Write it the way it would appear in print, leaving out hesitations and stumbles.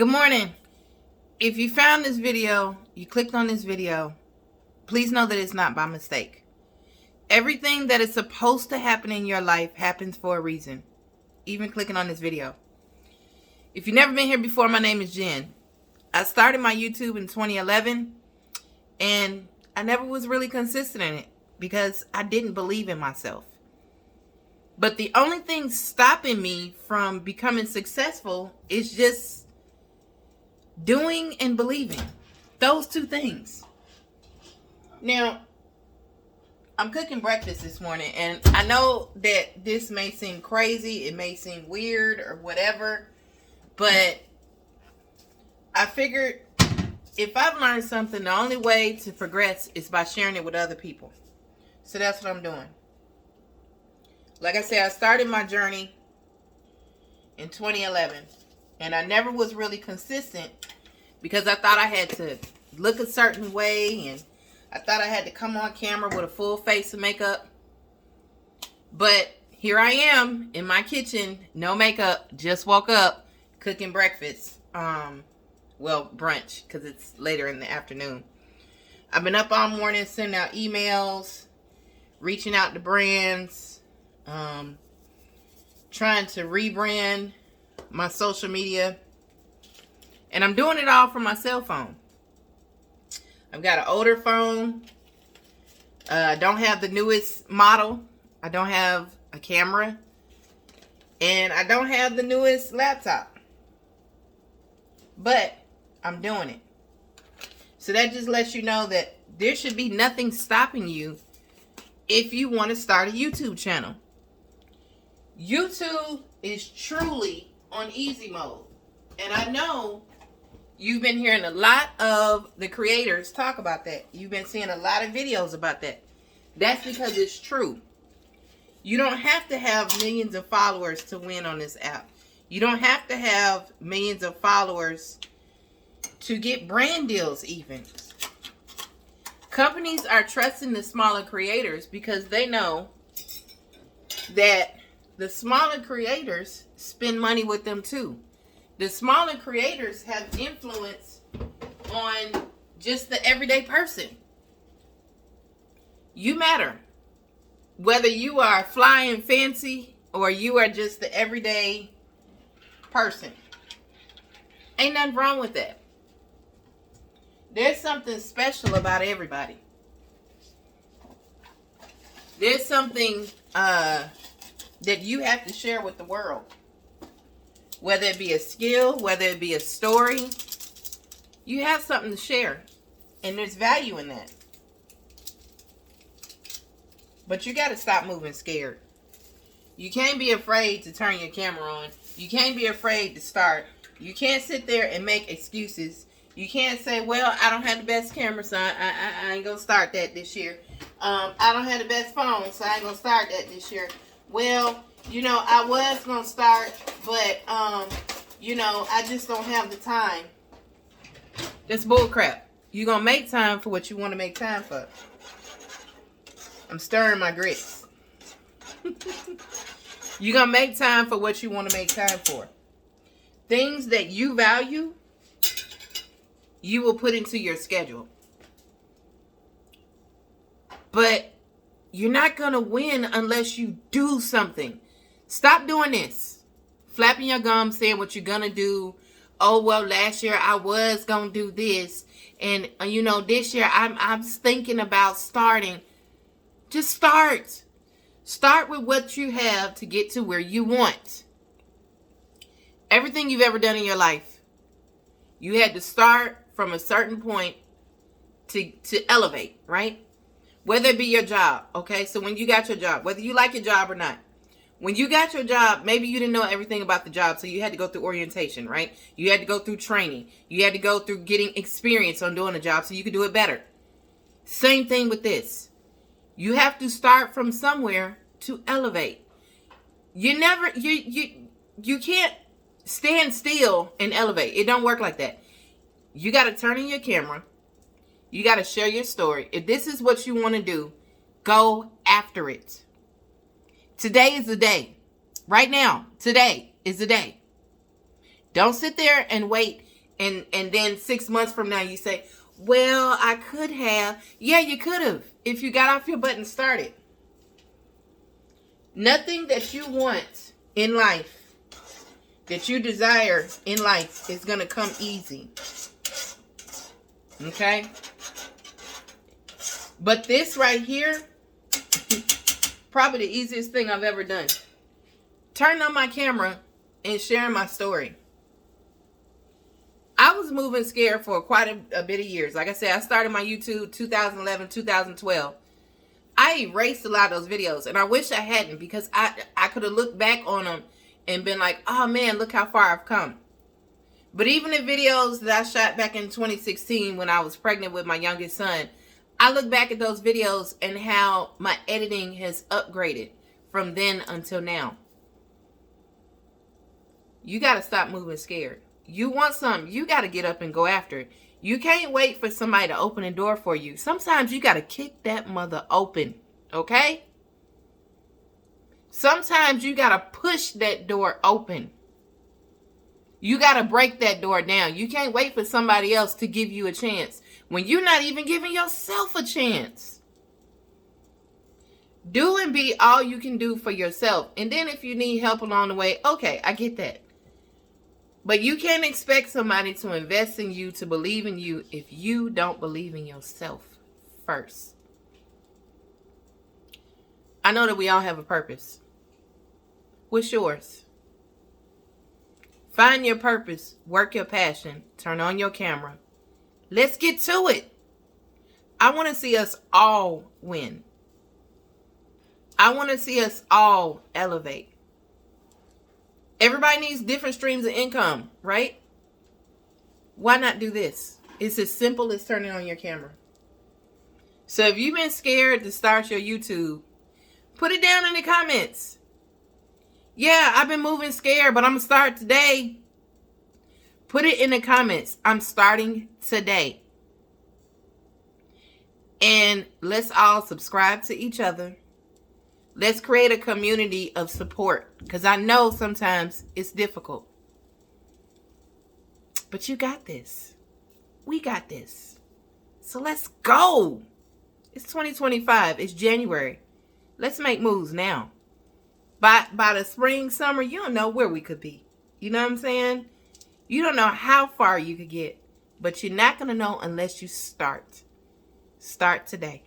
Good morning. If you found this video, you clicked on this video, please know that it's not by mistake. Everything that is supposed to happen in your life happens for a reason. Even clicking on this video. If you've never been here before, my name is Jen. I started my YouTube in 2011 and I never was really consistent in it because I didn't believe in myself. But the only thing stopping me from becoming successful is just doing and believing. Those two things. Now, I'm cooking breakfast this morning, and I know that this may seem crazy, it may seem weird or whatever, but I figured if I've learned something, the only way to progress is by sharing it with other people. So that's what I'm doing. Like I said, I started my journey in 2011, and I never was really consistent because I thought I had to look a certain way, and I thought I had to come on camera with a full face of makeup. But here I am in my kitchen, no makeup, just woke up, cooking breakfast. Well, brunch, because it's later in the afternoon. I've been up all morning sending out emails, reaching out to brands, trying to rebrand my social media. And I'm doing it all from my cell phone. I've got an older phone. I don't have the newest model. I don't have a camera. And I don't have the newest laptop. But I'm doing it. So that just lets you know that there should be nothing stopping you if you want to start a YouTube channel. YouTube is truly on easy mode. And I know you've been hearing a lot of the creators talk about that. You've been seeing a lot of videos about that. That's because it's true. You don't have to have millions of followers to win on this app. You don't have to have millions of followers to get brand deals even. Companies are trusting the smaller creators because they know that the smaller creators spend money with them too. The smaller creators have influence on just the everyday person. You matter. Whether you are flying fancy or you are just the everyday person. Ain't nothing wrong with that. There's something special about everybody. There's something that you have to share with the world. Whether it be a skill, whether it be a story, you have something to share. And there's value in that. But you got to stop moving scared. You can't be afraid to turn your camera on. You can't be afraid to start. You can't sit there and make excuses. You can't say, well, I don't have the best camera, so I ain't going to start that this year. I don't have the best phone, so I ain't going to start that this year. Well, you know, I was going to start, but, you know, I just don't have the time. That's bullcrap. You're going to make time for what you want to make time for. I'm stirring my grits. You're going to make time for what you want to make time for. Things that you value, you will put into your schedule. But you're not going to win unless you do something. Stop doing this. Flapping your gums, saying what you're going to do. Oh, well, last year I was going to do this. And, you know, this year I'm thinking about starting. Just start. Start with what you have to get to where you want. Everything you've ever done in your life, you had to start from a certain point to elevate, right? Whether it be your job, okay? So when you got your job, whether you like your job or not, when you got your job, maybe you didn't know everything about the job, so you had to go through orientation, right? You had to go through training. You had to go through getting experience on doing the job so you could do it better. Same thing with this. You have to start from somewhere to elevate. You can't stand still and elevate. It don't work like that. You got to turn in your camera. You got to share your story. If this is what you want to do, go after it. Today is the day. Right now, today is the day. Don't sit there and wait And then 6 months from now you say, well, I could have. Yeah, you could have if you got off your butt and started. Nothing that you want in life, that you desire in life, is going to come easy. Okay? But this right here, probably the easiest thing I've ever done. Turning on my camera and sharing my story. I was moving scared for quite a bit of years. Like I said, I started my YouTube 2011, 2012. I erased a lot of those videos, and I wish I hadn't, because I could have looked back on them and been like, oh man, look how far I've come. But even the videos that I shot back in 2016 when I was pregnant with my youngest son, I look back at those videos and how my editing has upgraded from then until now. You got to stop moving scared. You want something, you got to get up and go after it. You can't wait for somebody to open a door for you. Sometimes you got to kick that mother open, okay? Sometimes you got to push that door open. You got to break that door down. You can't wait for somebody else to give you a chance when you're not even giving yourself a chance. Do and be all you can do for yourself. And then if you need help along the way, okay, I get that. But you can't expect somebody to invest in you, to believe in you, if you don't believe in yourself first. I know that we all have a purpose. What's yours? Find your purpose, work your passion, turn on your camera. Let's get to it. I want to see us all win. I want to see us all elevate. Everybody needs different streams of income, right? Why not do this? It's as simple as turning on your camera. So if you've been scared to start your YouTube, put it down in the comments. Yeah, I've been moving scared, but I'm going to start today. Put it in the comments. I'm starting today. And let's all subscribe to each other. Let's create a community of support, because I know sometimes it's difficult. But you got this. We got this. So let's go. It's 2025. It's January. Let's make moves now. By the spring, summer, you don't know where we could be. You know what I'm saying? You don't know how far you could get. But you're not going to know unless you start. Start today.